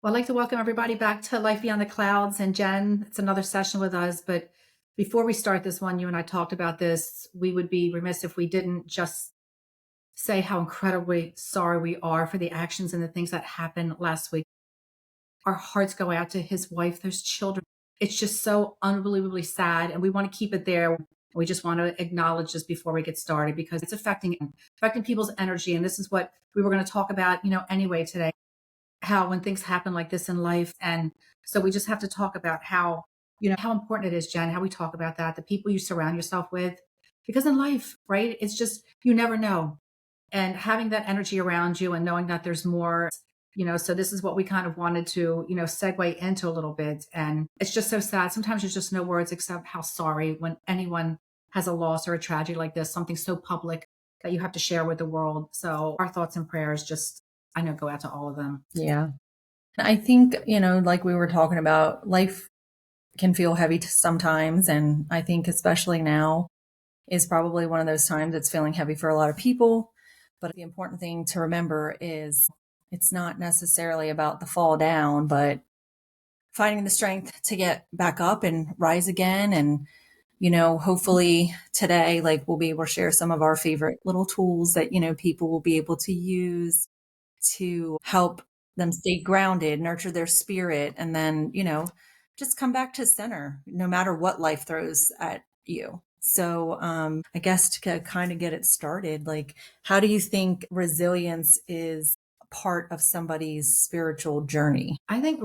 Well, I'd like to welcome everybody back to Life Beyond the Clouds. And Jen, it's another session with us. But before we start this one, you and I talked about this. We would be remiss if we didn't just say how incredibly sorry we are for the actions and the things that happened last week. Our hearts go out to his wife, those children. It's just so unbelievably sad. And we want to keep it there. We just want to acknowledge this before we get started because it's affecting people's energy. And this is what we were going to talk about, anyway today, how when things happen like this in life. And so we just have to talk about how important it is, Jen, how we talk about that, the people you surround yourself with, because in life, right, it's just, you never know. And having that energy around you and knowing that there's more, so this is what we kind of wanted to, segue into a little bit. And it's just so sad. Sometimes there's just no words except how sorry when anyone has a loss or a tragedy like this, something so public that you have to share with the world. So our thoughts and prayers just, I know, go out to all of them. Yeah. I think, like we were talking about, life can feel heavy sometimes. And I think, especially now, is probably one of those times it's feeling heavy for a lot of people. But the important thing to remember is it's not necessarily about the fall down, but finding the strength to get back up and rise again. And, hopefully today, like we'll be able to share some of our favorite little tools that, people will be able to use to help them stay grounded, nurture their spirit, and then, just come back to center no matter what life throws at you. So, I guess to kind of get it started, like, how do you think resilience is a part of somebody's spiritual journey? I think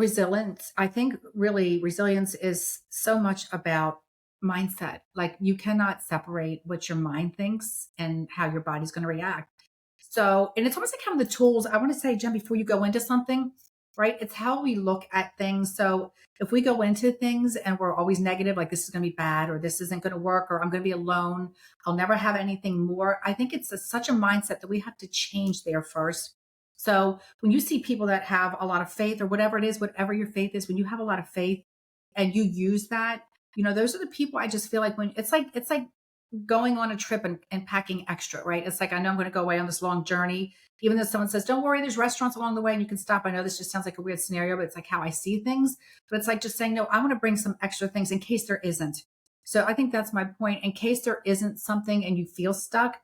really resilience is so much about mindset. Like you cannot separate what your mind thinks and how your body's going to react. So, and it's almost like having the tools. I want to say, Jen, before you go into something, right? It's how we look at things. So if we go into things and we're always negative, like this is going to be bad, or this isn't going to work, or I'm going to be alone, I'll never have anything more. I think it's such a mindset that we have to change there first. So when you see people that have a lot of faith or whatever it is, whatever your faith is, when you have a lot of faith and you use that, those are the people I just feel like when it's like going on a trip and packing extra, right? It's like, I know I'm going to go away on this long journey. Even though someone says, don't worry, there's restaurants along the way and you can stop. I know this just sounds like a weird scenario, but it's like how I see things. But it's like just saying, no, I want to bring some extra things in case there isn't. So I think that's my point. In case there isn't something and you feel stuck,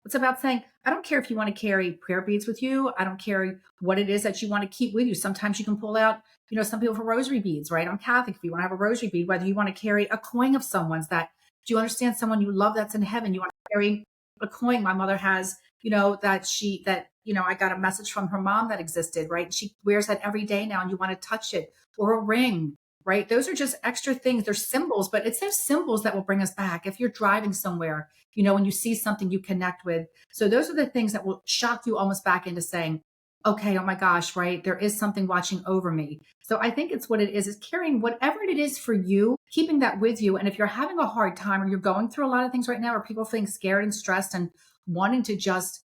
it's about saying, I don't care if you want to carry prayer beads with you. I don't care what it is that you want to keep with you. Sometimes you can pull out, some people for rosary beads, right? I'm Catholic. If you want to have a rosary bead, whether you want to carry a coin of someone's that, do you understand someone you love that's in heaven? You want to carry a coin. My mother has, I got a message from her mom that existed, right? She wears that every day now and you want to touch it, or a ring, right? Those are just extra things. They're symbols, but it's those symbols that will bring us back. If you're driving somewhere, when you see something you connect with. So those are the things that will shock you almost back into saying, okay, oh my gosh, right? There is something watching over me. So I think it's what it is carrying whatever it is for you, keeping that with you. And if you're having a hard time or you're going through a lot of things right now, or people feeling scared and stressed and wanting to just,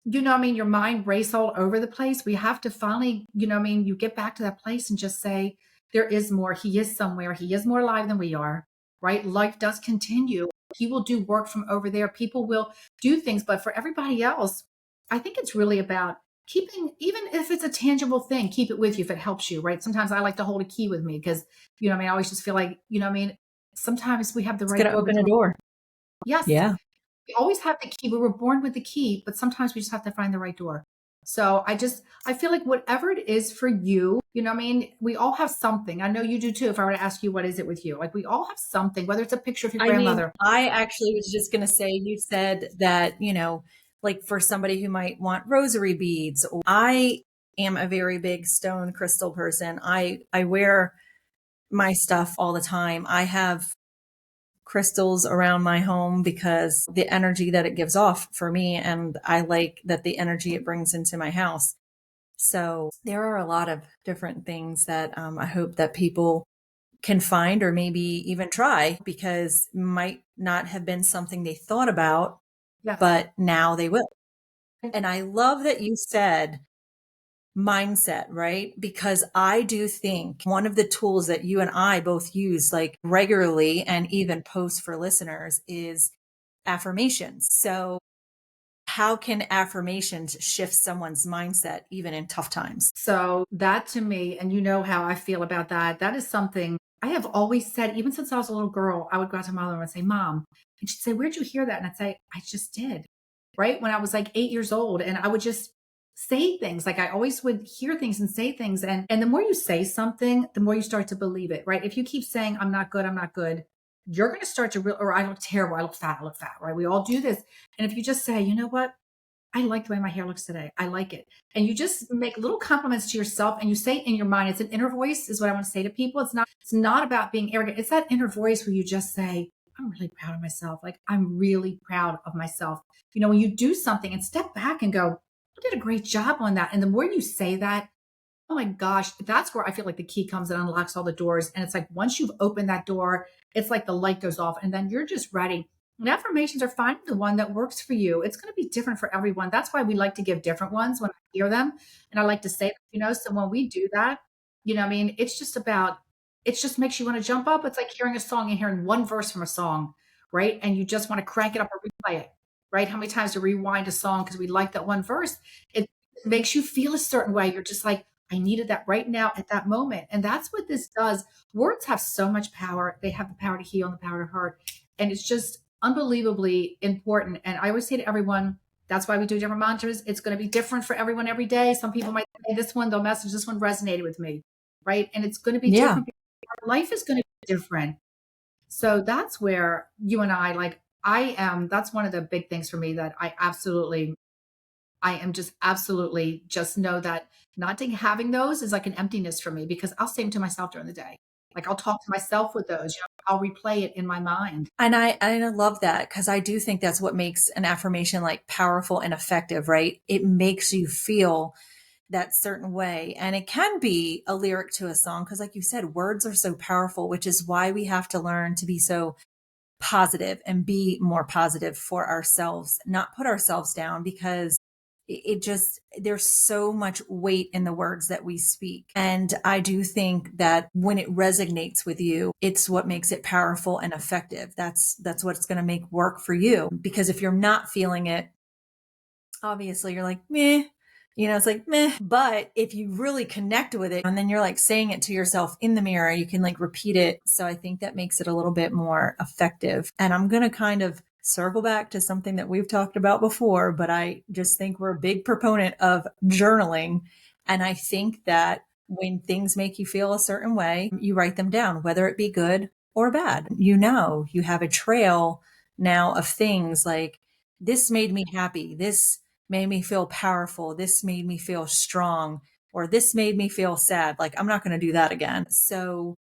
your mind race all over the place, we have to finally, you get back to that place and just say, there is more. He is somewhere. He is more alive than we are, right? Life does continue. He will do work from over there. People will do things. But for everybody else, I think it's really about keeping, even if it's a tangible thing, keep it with you if it helps you, right? Sometimes I like to hold a key with me because, I always just feel like, sometimes we have the It's right going to door, but open a door. yes, Yeah. we always have the key. We were born with the key, but sometimes we just have to find the right door. So I feel like whatever it is for you, we all have something. I know you do too. If I were to ask you, what is it with you? Like we all have something, whether it's a picture of your I mean, grandmother. I actually was just going to say, you said that, like for somebody who might want rosary beads, I am a very big stone crystal person. I wear my stuff all the time. I have crystals around my home because the energy that it gives off for me, and I like that the energy it brings into my house. So there are a lot of different things that I hope that people can find or maybe even try, because might not have been something they thought about, Yes. but now they will. And I love that you said mindset, right? Because I do think one of the tools that you and I both use like regularly and even post for listeners is affirmations. So how can affirmations shift someone's mindset even in tough times? So that to me, and you know how I feel about that, that is something I have always said, even since I was a little girl, I would go out to my mother and say, Mom, and she'd say, Where'd you hear that? And I'd say, I just did. Right. When I was like 8 years old, and I would just say things like I always would hear things and say things. And the more you say something, the more you start to believe it. Right. If you keep saying, I'm not good, you're going to start to real, or I look terrible, I look fat. Right. We all do this. And if you just say, you know what? I like the way my hair looks today. I like it. And you just make little compliments to yourself and you say it in your mind. It's an inner voice is what I want to say to people. It's not about being arrogant. It's that inner voice where you just say, I'm really proud of myself. Like I'm really proud of myself. You know, when you do something and step back and go, I did a great job on that. And the more you say that, oh my gosh, that's where I feel like the key comes and unlocks all the doors. And it's like once you've opened that door, it's like the light goes off and then you're just ready. And affirmations are finding the one that works for you. It's going to be different for everyone. That's why we like to give different ones when I hear them. And I like to say, so when we do that, I mean, it's just about, it just makes you want to jump up. It's like hearing a song and hearing one verse from a song, right? And you just want to crank it up or replay it, right? How many times to rewind a song because we like that one verse? It makes you feel a certain way. You're just like, I needed that right now at that moment. And that's what this does. Words have so much power. They have the power to heal and the power to hurt. And it's just unbelievably important. And I always say to everyone, that's why we do different mantras. It's going to be different for everyone every day. Some people might say this one, they'll message this one resonated with me. Right. And it's going to be Yeah. different. Life is going to be different. So that's where you and I, like, I am, that's one of the big things for me that I am just absolutely just know that not having those is like an emptiness for me because I'll say them to myself during the day. Like I'll talk to myself with those. I'll replay it in my mind. And I love that because I do think that's what makes an affirmation like powerful and effective, right? It makes you feel that certain way. And it can be a lyric to a song because, like you said, words are so powerful, which is why we have to learn to be so positive and be more positive for ourselves, not put ourselves down because it just, there's so much weight in the words that we speak. And I do think that when it resonates with you, it's what makes it powerful and effective. That's what's going to make work for you. Because if you're not feeling it, obviously you're like, meh, it's like, meh. But if you really connect with it and then you're like saying it to yourself in the mirror, you can like repeat it. So I think that makes it a little bit more effective. And I'm going to kind of circle back to something that we've talked about before, but I just think we're a big proponent of journaling. And I think that when things make you feel a certain way, you write them down, whether it be good or bad. You have a trail now of things like, this made me happy. This made me feel powerful. This made me feel strong, or this made me feel sad. Like, I'm not going to do that again. So,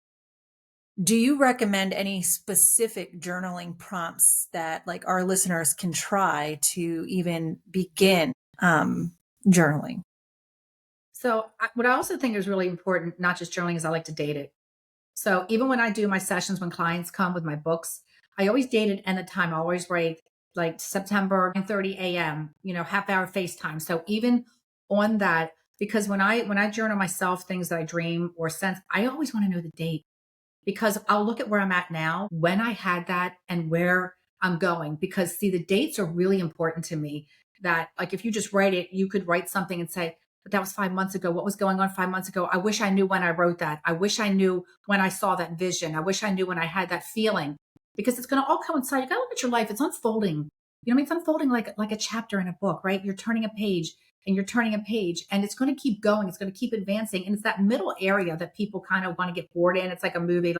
do you recommend any specific journaling prompts that like our listeners can try to even begin journaling? So what I also think is really important, not just journaling, is I like to date it. So even when I do my sessions, when clients come with my books, I always date it and the time. I always write like September 9:30 a.m., half hour FaceTime. So even on that, because when I journal myself, things that I dream or sense, I always want to know the date because I'll look at where I'm at now, when I had that and where I'm going. Because see, the dates are really important to me. That like if you just write it, you could write something and say, but that was 5 months ago. What was going on 5 months ago? I wish I knew when I wrote that. I wish I knew when I saw that vision. I wish I knew when I had that feeling because it's going to all coincide. You got to look at your life. It's unfolding. You know what I mean? It's unfolding like a chapter in a book, right? You're turning a page and you're turning a page and it's going to keep going. It's going to keep advancing. And it's that middle area that people kind of want to get bored in. It's like a movie.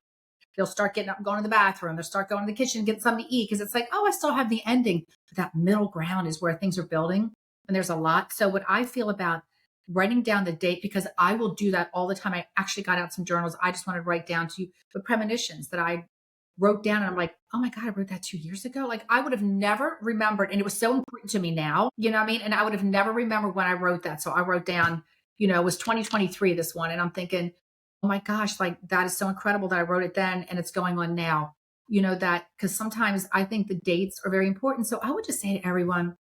They'll start getting up, going to the bathroom. They'll start going to the kitchen, get something to eat because it's like, oh, I still have the ending. But that middle ground is where things are building and there's a lot. So what I feel about writing down the date, because I will do that all the time. I actually got out some journals. I just want to write down to the premonitions that I wrote down. And I'm like, oh my God, I wrote that 2 years ago. Like I would have never remembered. And it was so important to me now, you know what I mean? And I would have never remembered when I wrote that. So I wrote down, it was 2023, this one. And I'm thinking, oh my gosh, like that is so incredible that I wrote it then and it's going on now. That because sometimes I think the dates are very important. So I would just say to everyone,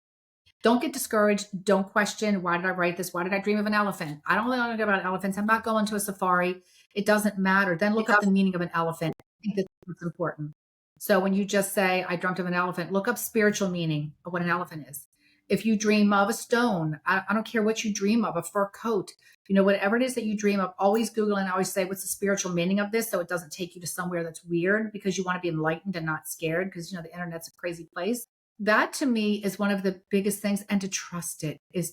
don't get discouraged. Don't question, why did I write this? Why did I dream of an elephant? I don't really know about elephants. I'm not going to a safari. It doesn't matter. Then look up the meaning of an elephant. I think that's what's important. So when you just say, I dreamt of an elephant, look up spiritual meaning of what an elephant is. If you dream of a stone, I don't care what you dream of, a fur coat, whatever it is that you dream of, always Google and always say, what's the spiritual meaning of this? So it doesn't take you to somewhere that's weird, because you want to be enlightened and not scared, because, the internet's a crazy place. That to me is one of the biggest things. And to trust it is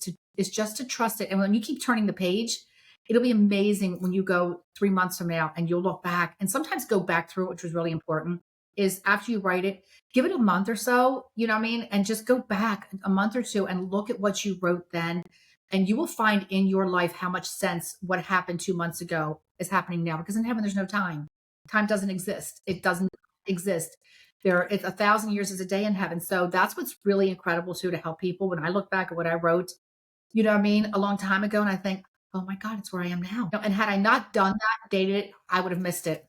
just to trust it. And when you keep turning the page, it'll be amazing when you go 3 months from now and you'll look back, and sometimes go back through it, which was really important, is after you write it, give it a month or so, you know what I mean? And just go back a month or two and look at what you wrote then. And you will find in your life how much sense what happened 2 months ago is happening now. Because in heaven, there's no time. Time doesn't exist. It doesn't exist. It's 1,000 years is a day in heaven. So that's what's really incredible too, to help people. When I look back at what I wrote, you know what I mean, a long time ago, and I think, oh my God, it's where I am now. And had I not done that, dated it, I would have missed it.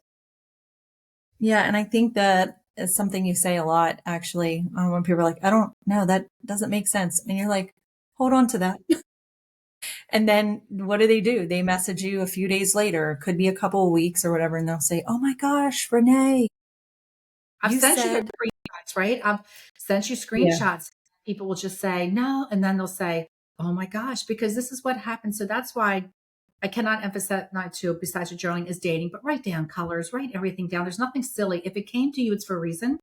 Yeah. And I think that is something you say a lot, actually, when people are like, I don't know, that doesn't make sense. And you're like, hold on to that. And then what do? They message you a few days later, could be a couple of weeks or whatever. And they'll say, oh my gosh, Renee, I've you sent you the said, screenshots, right? I've sent you yeah, screenshots. People will just say no, and then they'll say, "Oh my gosh," because this is what happened. So that's why I cannot emphasize not to. Besides your journaling is dating, but write down colors, write everything down. There's nothing silly. If it came to you, it's for a reason.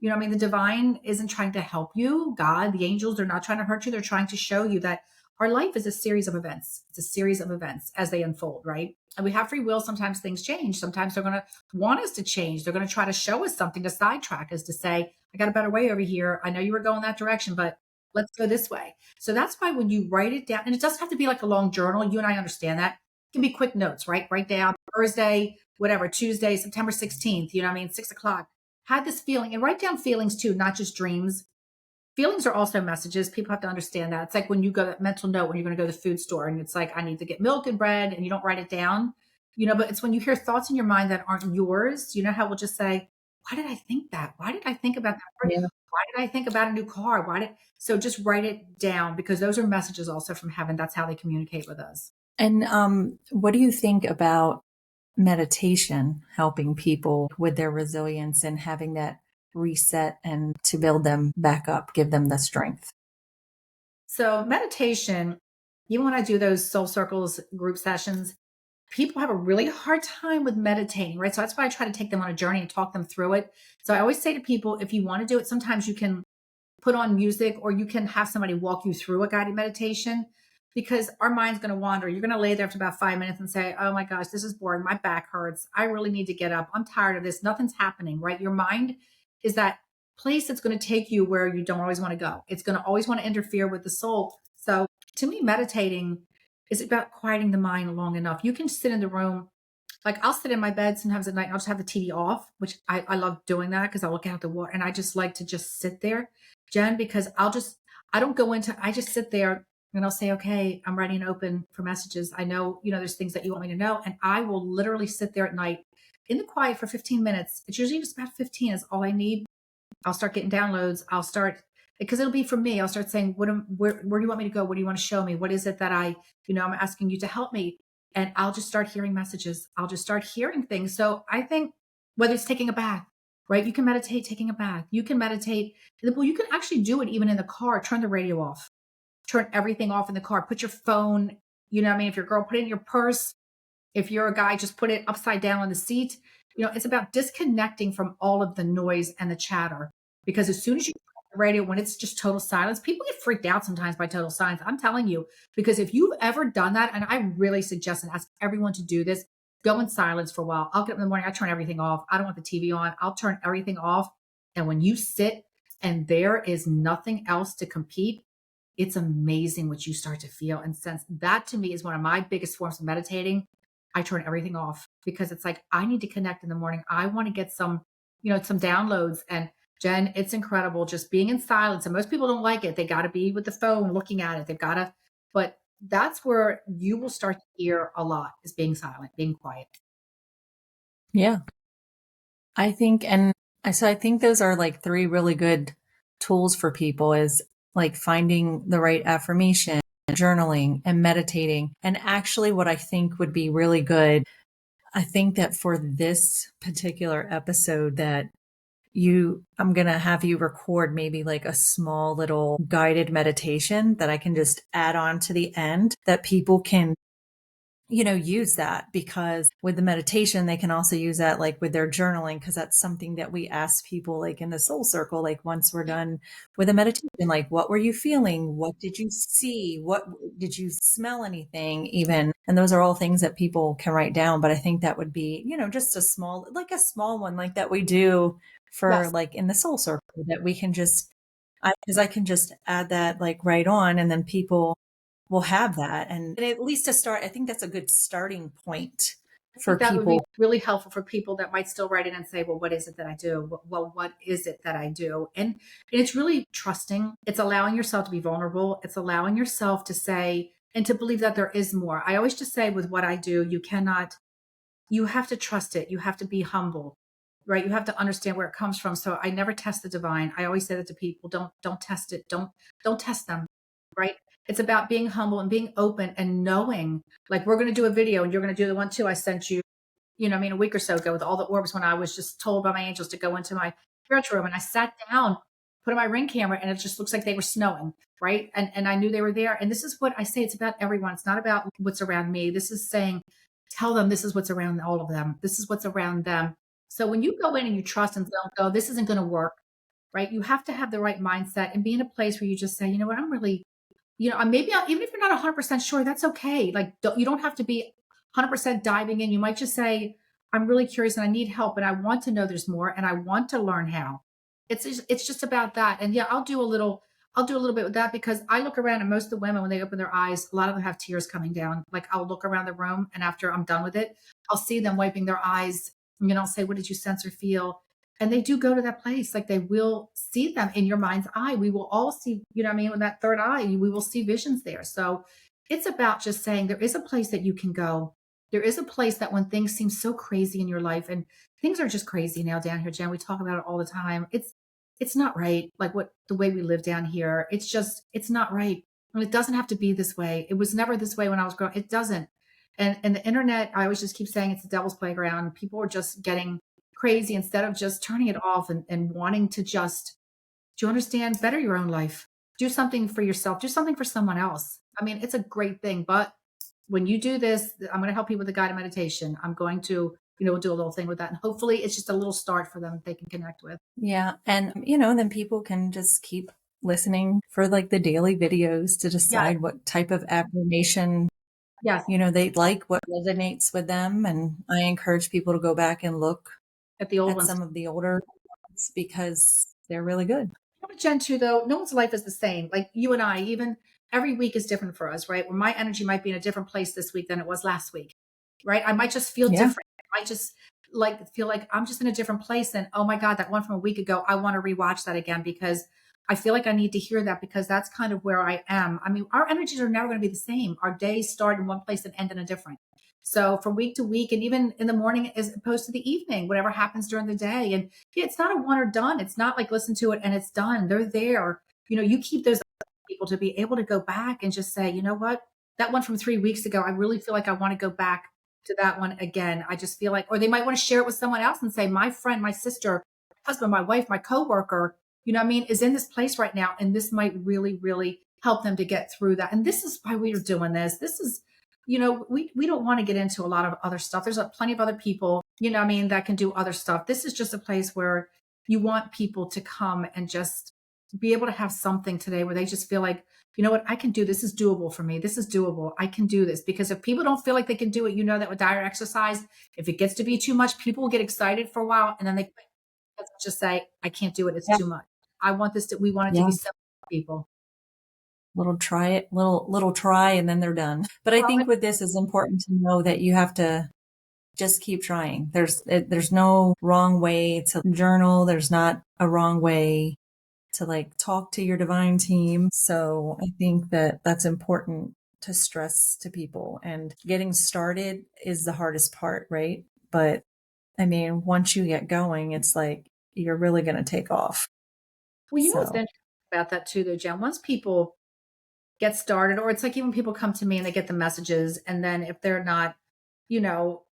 You know what I mean? The divine isn't trying to help you. God, the angels, they're not trying to hurt you. They're trying to show you that our life is a series of events. It's a series of events as they unfold, right? And we have free will. Sometimes things change. Sometimes they're going to want us to change. They're going to try to show us something to sidetrack us, to say, I got a better way over here. I know you were going that direction, but let's go this way. So that's why when you write it down, and it doesn't have to be like a long journal. You and I understand that. It can be quick notes, right? Write down Thursday, whatever, Tuesday, September 16th, you know what I mean? 6 o'clock. Had this feeling, and write down feelings too, not just dreams. Feelings are also messages. People have to understand that. It's like when you go that mental note when you're going to go to the food store and it's like, I need to get milk and bread, and you don't write it down, but it's when you hear thoughts in your mind that aren't yours, how we'll just say, why did I think that? Why did I think about that? yeah. Why did I think about a new car? So just write it down, because those are messages also from heaven. That's how they communicate with us. And what do you think about meditation helping people with their resilience and having that reset and to build them back up, give them the strength? So meditation, even when I do those soul circles group sessions, people have a really hard time with meditating, right? So that's why I try to take them on a journey and talk them through it. So I always say to people, if you want to do it, sometimes you can put on music, or you can have somebody walk you through a guided meditation, because our mind's going to wander. You're going to lay there after about 5 minutes and say, oh my gosh, this is boring. My back hurts. I really need to get up. I'm tired of this. Nothing's happening, right? Your mind is that place that's going to take you where you don't always want to go. It's going to always want to interfere with the soul. So to me, meditating is about quieting the mind long enough. You can sit in the room. Like I'll sit in my bed sometimes at night and I'll just have the TV off, which I love doing that, because I look out the water and I just like to just sit there, Jen, because I don't go into, I just sit there and I'll say, okay, I'm ready and open for messages. I know, there's things that you want me to know. And I will literally sit there at night in the quiet for 15 minutes. It's usually just about 15 is all I need. I'll start getting downloads. I'll start, because it'll be for me. I'll start saying, where do you want me to go? What do you want to show me? What is it that I'm asking you to help me? And I'll just start hearing messages. I'll just start hearing things. So I think whether it's taking a bath, right? You can meditate taking a bath. You can meditate. Well, you can actually do it even in the car. Turn the radio off. Turn everything off in the car. Put your phone, you know what I mean? If you're a girl, put it in your purse. If you're a guy, just put it upside down on the seat. It's about disconnecting from all of the noise and the chatter. Because as soon as you put the radio, when it's just total silence, people get freaked out sometimes by total silence. I'm telling you, because if you've ever done that, and I really suggest and ask everyone to do this, go in silence for a while. I'll get up in the morning, I turn everything off. I don't want the TV on. I'll turn everything off. And when you sit and there is nothing else to compete, it's amazing what you start to feel and sense. That to me is one of my biggest forms of meditating. I turn everything off, because it's like, I need to connect in the morning. I want to get some downloads. And Jen, it's incredible just being in silence. And most people don't like it. They got to be with the phone looking at it. But that's where you will start to hear a lot, is being silent, being quiet. Yeah. I think, I think those are like three really good tools for people, is like finding the right affirmation, journaling, and meditating. And actually, what I think would be really good, I think that for this particular episode, that I'm going to have you record maybe like a small little guided meditation that I can just add on to the end that people can use that, because with the meditation, they can also use that like with their journaling, because that's something that we ask people like in the soul circle, like once we're done with a meditation, like, what were you feeling? What did you see? What did you smell anything even? And those are all things that people can write down. But I think that would be, just like a small one like that we do for Yes. like in the soul circle that we can just, because I can just add that like right on, and then people will have that. And at least to start, I think that's a good starting point I for think that would be people. really helpful for people that might still write in and say, well, what is it that I do? Well, what is it that I do? And it's really trusting. It's allowing yourself to be vulnerable. It's allowing yourself to say and to believe that there is more. I always just say with what I do, you have to trust it. You have to be humble, right? You have to understand where it comes from. So I never test the divine. I always say that to people, don't test it. Don't test them, right? It's about being humble and being open and knowing, like we're going to do a video and you're going to do the one too I sent you, I mean, a week or so ago with all the orbs when I was just told by my angels to go into my spiritual room and I sat down, put on my ring camera, and it just looks like they were snowing, right? And I knew they were there. And this is what I say, it's about everyone. It's not about what's around me. This is saying, tell them this is what's around all of them. This is what's around them. So when you go in and you trust and don't go, this isn't going to work, right? You have to have the right mindset and be in a place where you just say, you know what, I'm really, maybe even if you're not 100% sure, that's okay. Like, you don't have to be 100% diving in. You might just say, I'm really curious and I need help and I want to know there's more and I want to learn how. It's just about that. And yeah, I'll do a little bit with that because I look around and most of the women, when they open their eyes, a lot of them have tears coming down. Like I'll look around the room and after I'm done with it, I'll see them wiping their eyes. I'll say, what did you sense or feel? And they do go to that place. Like they will see them in your mind's eye. We will all see, what I mean, with that third eye, we will see visions there. So it's about just saying there is a place that you can go. There is a place that when things seem so crazy in your life and things are just crazy now down here, Jen, we talk about it all the time. It's not right. Like what the way we live down here, it's not right. And it doesn't have to be this way. It was never this way when I was growing. It doesn't. And the internet, I always just keep saying it's the devil's playground. People are just getting crazy instead of just turning it off and wanting to just, do you understand, better your own life, do something for yourself, do something for someone else. I mean, it's a great thing, but when you do this, I'm going to help you with the guided meditation. I'm going to, do a little thing with that. And hopefully it's just a little start for them that they can connect with. Yeah. And, then people can just keep listening for like the daily videos to Yeah. decide what type of affirmation, Yes. they like, what resonates with them. And I encourage people to go back and look At the old at ones. some of the older ones because they're really good. Gen 2, though, no one's life is the same. Like you and I, even every week is different for us, right? Where my energy might be in a different place this week than it was last week, right? I might just feel Yeah. different. I might just like feel like I'm just in a different place. And oh my God, that one from a week ago, I want to rewatch that again because I feel like I need to hear that because that's kind of where I am. I mean, our energies are never going to be the same. Our days start in one place and end in a different. So from week to week, and even in the morning as opposed to the evening, whatever happens during the day. And yeah, it's not a one or done. It's not like listen to it and it's done. They're there. You keep those people to be able to go back and just say, you know what, that one from 3 weeks ago, I really feel like I want to go back to that one again. I just feel like, or they might want to share it with someone else and say, my friend, my sister, my husband, my wife, my coworker, what I mean, is in this place right now. And this might really, really help them to get through that. And this is why we are doing this. This is, we don't want to get into a lot of other stuff. There's plenty of other people, what I mean, that can do other stuff. This is just a place where you want people to come and just be able to have something today where they just feel like, you know what, I can do this. Is doable for me. This is doable. I can do this. Because if people don't feel like they can do it, that with diet exercise, if it gets to be too much, people will get excited for a while and then they quit. Let's just say, I can't do it. It's Yeah. too much. We want it to Yeah. be simple for people. Little try, and then they're done. But I Well, think with this, it's important to know that you have to just keep trying. There's no wrong way to journal. There's not a wrong way to like talk to your divine team. So I think that that's important to stress to people, and getting started is the hardest part, right? But I mean, once you get going, it's like you're really going to take off. well, what's So interesting about that too, though, Jen? Once people get started, or it's like even people come to me and they get the messages, and then if they're not,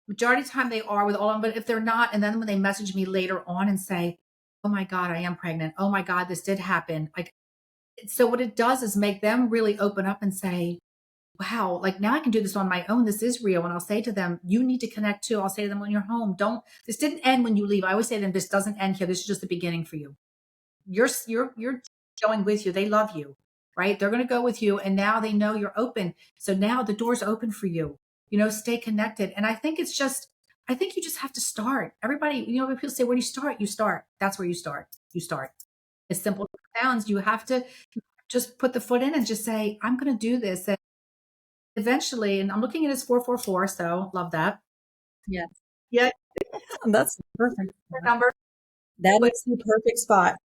majority of the time they are with all of them, but if they're not, and then when they message me later on and say, oh my God, I am pregnant. Oh my God, this did happen. Like, so what it does is make them really open up and say, wow, like now I can do this on my own. This is real. And I'll say to them, you need to connect too. I'll say to them when you're home, this didn't end when you leave. I always say to them, this doesn't end here. This is just the beginning for you. You're going with you. They love you, right? They're going to go with you. And now they know you're open. So now the door's open for you, stay connected. And I think you just have to start. Everybody, when people say, where do you start? You start. That's where you start. You start. As simple as it sounds, you have to just put the foot in and just say, I'm going to do this. And eventually, and I'm looking at his 444, so love that. Yes. Yeah, That's the perfect spot. number. That But is the perfect spot.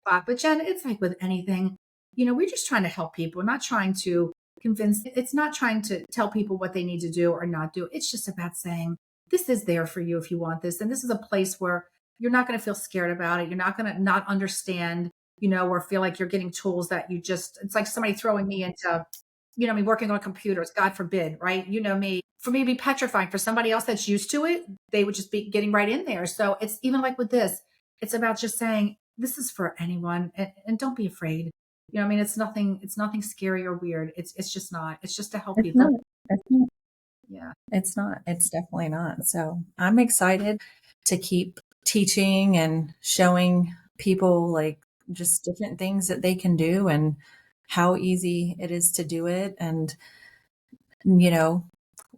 but Jen, it's like with anything, we're just trying to help people, not trying to convince. It's not trying to tell people what they need to do or not do. It's just about saying, this is there for you if you want this. And this is a place where you're not going to feel scared about it. You're not going to not understand, or feel like you're getting tools that it's like somebody throwing me into, working on computers, God forbid, right? You know me, for me to be petrifying, for somebody else that's used to it, they would just be getting right in there. So it's even like with this, it's about just saying, this is for anyone, and don't be afraid. It's nothing scary or weird. It's just not. It's just to help It's people. not. It's not. Yeah. It's not. It's definitely not. So I'm excited to keep teaching and showing people like just different things that they can do and how easy it is to do it. And, you know,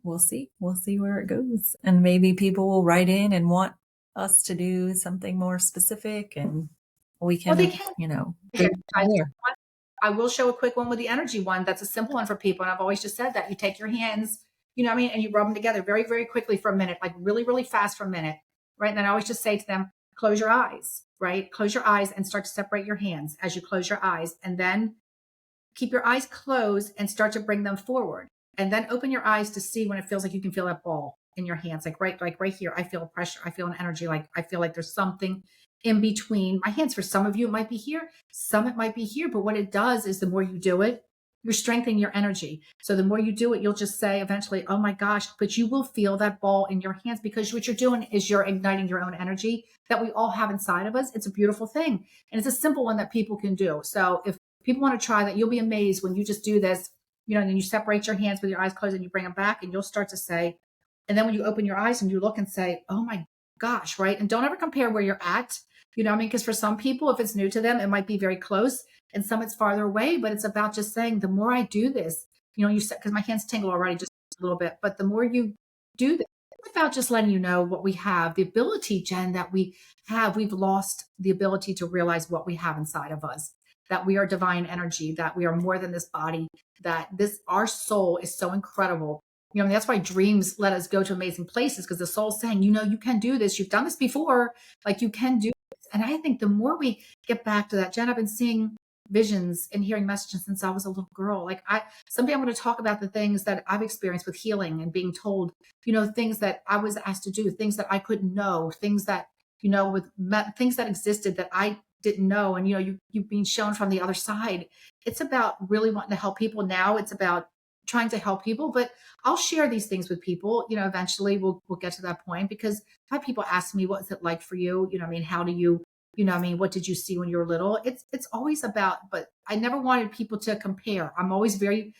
we'll see. We'll see where it goes. And maybe people will write in and want us to do something more specific and we Well, they can, can. go I from there. I will show a quick one with the energy one. That's a simple one for people. And I've always just said that you take your hands, and you rub them together very, very quickly for a minute, like really, really fast for a minute. Right. And then I always just say to them, close your eyes, right? Close your eyes and start to separate your hands as you close your eyes. And then keep your eyes closed and start to bring them forward. And then open your eyes to see when it feels like you can feel that ball in your hands. Like right here, I feel pressure. I feel an energy. Like I feel like there's something in between my hands. For some of you, it might be here. Some it might be here. But what it does is the more you do it, you're strengthening your energy. So the more you do it, you'll just say eventually, oh my gosh, but you will feel that ball in your hands because what you're doing is you're igniting your own energy that we all have inside of us. It's a beautiful thing. And it's a simple one that people can do. So if people want to try that, you'll be amazed when you just do this, and then you separate your hands with your eyes closed and you bring them back and you'll start to say, and then when you open your eyes and you look and say, oh my gosh, right? And don't ever compare where you're at, because for some people, if it's new to them, it might be very close and some it's farther away, but it's about just saying, the more I do this, you said, because my hands tingle already just a little bit, but the more you do this, without just letting you know what we have, the ability, Jen, that we have, we've lost the ability to realize what we have inside of us, that we are divine energy, that we are more than this body, that our soul is so incredible. That's why dreams let us go to amazing places, because the soul's saying, you can do this. You've done this before. Like you can do this. And I think the more we get back to that, Jen, I've been seeing visions and hearing messages since I was a little girl. Like someday I'm going to talk about the things that I've experienced with healing and being told, things that I was asked to do, things that I couldn't know, things that, things that existed that I didn't know. And, you've been shown from the other side. It's about really wanting to help people now. It's about trying to help people, but I'll share these things with people. Eventually we'll get to that point, because I have people ask me, what's it like for you? How do you, what did you see when you were little? It's always about, but I never wanted people to compare. I'm always very,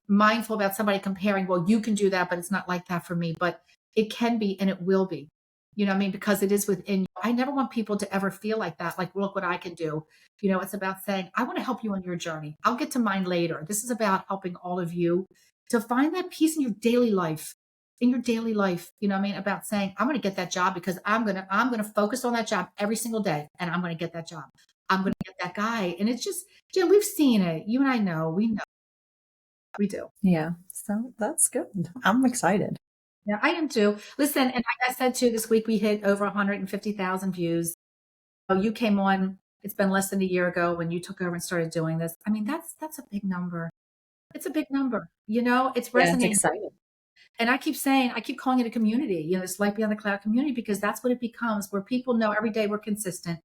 mindful about somebody comparing, well, you can do that, but it's not like that for me, but it can be, and it will be, because it is within you. I never want people to ever feel like that. Like, look what I can do. It's about saying, I want to help you on your journey. I'll get to mine later. This is about helping all of you to find that peace in your daily life, about saying, I'm going to get that job because I'm going to focus on that job every single day. And I'm going to get that job. I'm going to get that guy. And it's just, Jim, we've seen it. You and I know, we know, we do. Yeah. So that's good. I'm excited. Yeah, I am too. Listen, and like I said too, this week we hit over 150,000 views. Oh, you came on, it's been less than a year ago when you took over and started doing this. I mean, that's a big number. It's a big number. It's Yeah, it's resonating. exciting. And I keep calling it a community, this Light Beyond the Cloud community, because that's what it becomes, where people know every day we're consistent,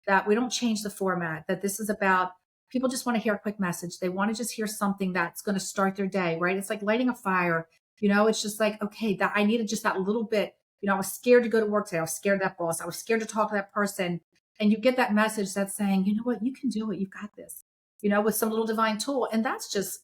that we don't change the format, that this is about people just want to hear a quick message. They want to just hear something that's going to start their day, right? It's like lighting a fire. It's just like, okay, that I needed just that little bit I was scared to go to work today. I was scared of that boss. I was scared to talk to that person. And you get that message that's saying, you know what, you can do it. You've got this, with some little divine tool. And that's just,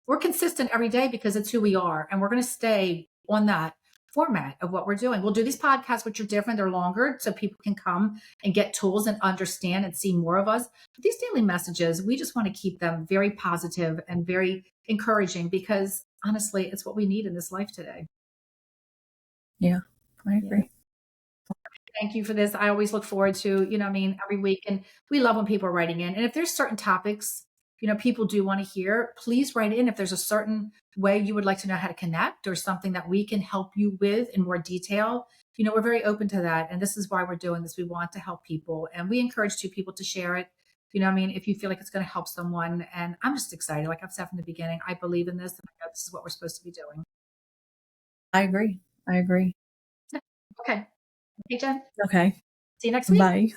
we're consistent every day because it's who we are. And we're going to stay on that format of what we're doing. We'll do these podcasts, which are different. They're longer so people can come and get tools and understand and see more of us. But these daily messages, we just want to keep them very positive and very encouraging because honestly, it's what we need in this life today. Yeah, I Yeah. agree. Thank you for this. I always look forward to, every week. And we love when people are writing in. And if there's certain topics, people do want to hear, please write in. If there's a certain way you would like to know how to connect or something that we can help you with in more detail, we're very open to that. And this is why we're doing this. We want to help people and we encourage two people to share it. If you feel like it's going to help someone. And I'm just excited. Like I've said from the beginning, I believe in this and I know this is what we're supposed to be doing. I agree. I agree. Okay. Hey, Jen. Okay. See you next week. Bye.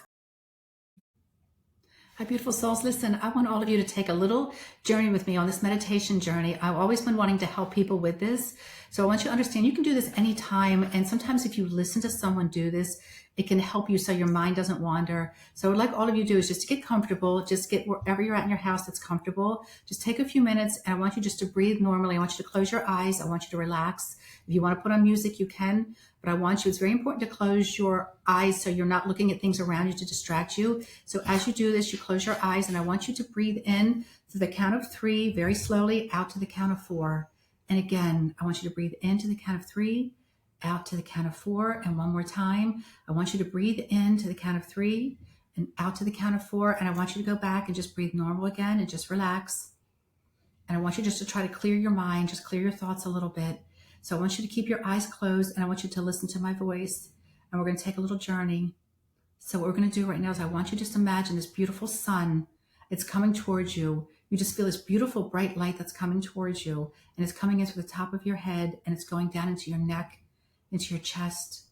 Hi, beautiful souls. Listen, I want all of you to take a little journey with me on this meditation journey. I've always been wanting to help people with this. So I want you to understand you can do this anytime. And sometimes if you listen to someone do this, it can help you so your mind doesn't wander. So what I'd like all of you to do is just to get comfortable, just get wherever you're at in your house that's comfortable. Just take a few minutes and I want you just to breathe normally. I want you to close your eyes. I want you to relax. If you want to put on music, you can. But I want you, it's very important to close your eyes so you're not looking at things around you to distract you. So as you do this, you close your eyes and I want you to breathe in to the count of 3, very slowly, out to the count of 4. And again, I want you to breathe in to the count of 3, out to the count of 4. And one more time, I want you to breathe in to the count of 3 and out to the count of 4. And I want you to go back and just breathe normal again and just relax. And I want you just to try to clear your mind, just clear your thoughts a little bit. So I want you to keep your eyes closed and I want you to listen to my voice. And we're going to take a little journey. So what we're going to do right now is I want you to just imagine this beautiful sun. It's coming towards you. You just feel this beautiful bright light that's coming towards you. And it's coming into the top of your head and it's going down into your neck, into your chest.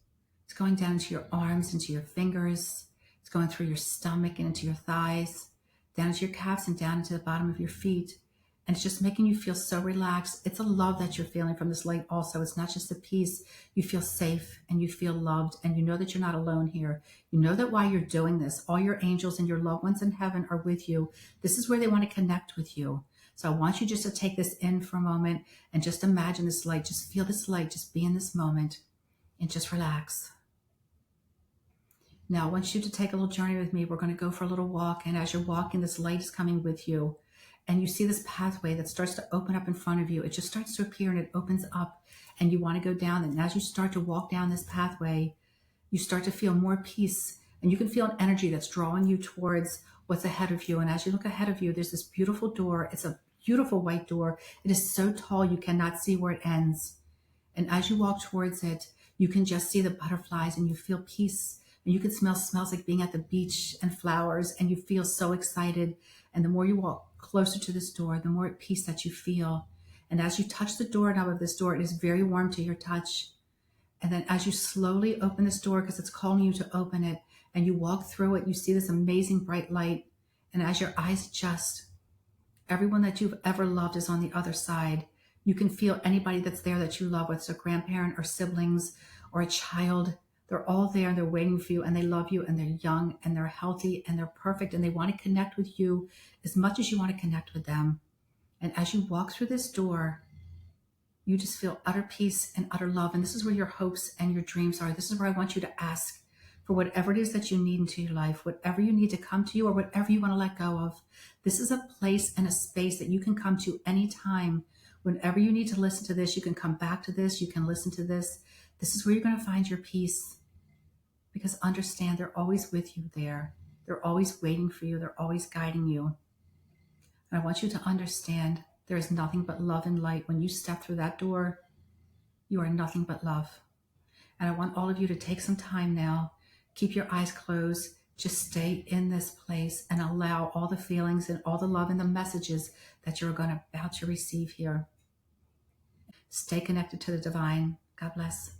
It's going down into your arms, into your fingers. It's going through your stomach and into your thighs, down into your calves and down into the bottom of your feet. And it's just making you feel so relaxed. It's a love that you're feeling from this light also. It's not just a peace. You feel safe and you feel loved and you know that you're not alone here. You know that while you're doing this, all your angels and your loved ones in heaven are with you. This is where they want to connect with you. So I want you just to take this in for a moment and just imagine this light. Just feel this light. Just be in this moment and just relax. Now, I want you to take a little journey with me. We're going to go for a little walk. And as you're walking, this light is coming with you. And you see this pathway that starts to open up in front of you. It just starts to appear and it opens up and you want to go down it. And as you start to walk down this pathway, you start to feel more peace and you can feel an energy that's drawing you towards what's ahead of you. And as you look ahead of you, there's this beautiful door. It's a beautiful white door. It is so tall you cannot see where it ends. And as you walk towards it, you can just see the butterflies and you feel peace. And you can smell smells like being at the beach and flowers and you feel so excited. And the more you walk closer to this door, the more at peace that you feel. And as you touch the doorknob of this door, it is very warm to your touch. And then as you slowly open this door, because it's calling you to open it, and you walk through it, you see this amazing bright light. And as your eyes adjust, everyone that you've ever loved is on the other side. You can feel anybody that's there that you love, whether it's a grandparent or siblings or a child. They're all there and they're waiting for you and they love you and they're young and they're healthy and they're perfect and they want to connect with you as much as you want to connect with them. And as you walk through this door, you just feel utter peace and utter love. And this is where your hopes and your dreams are. This is where I want you to ask for whatever it is that you need into your life, whatever you need to come to you or whatever you want to let go of. This is a place and a space that you can come to anytime. Whenever you need to listen to this, you can come back to this. You can listen to this. This is where you're going to find your peace. Because understand, they're always with you there. They're always waiting for you. They're always guiding you. And I want you to understand there is nothing but love and light. When you step through that door, you are nothing but love. And I want all of you to take some time now. Keep your eyes closed. Just stay in this place and allow all the feelings and all the love and the messages that you're about to receive here. Stay connected to the divine. God bless.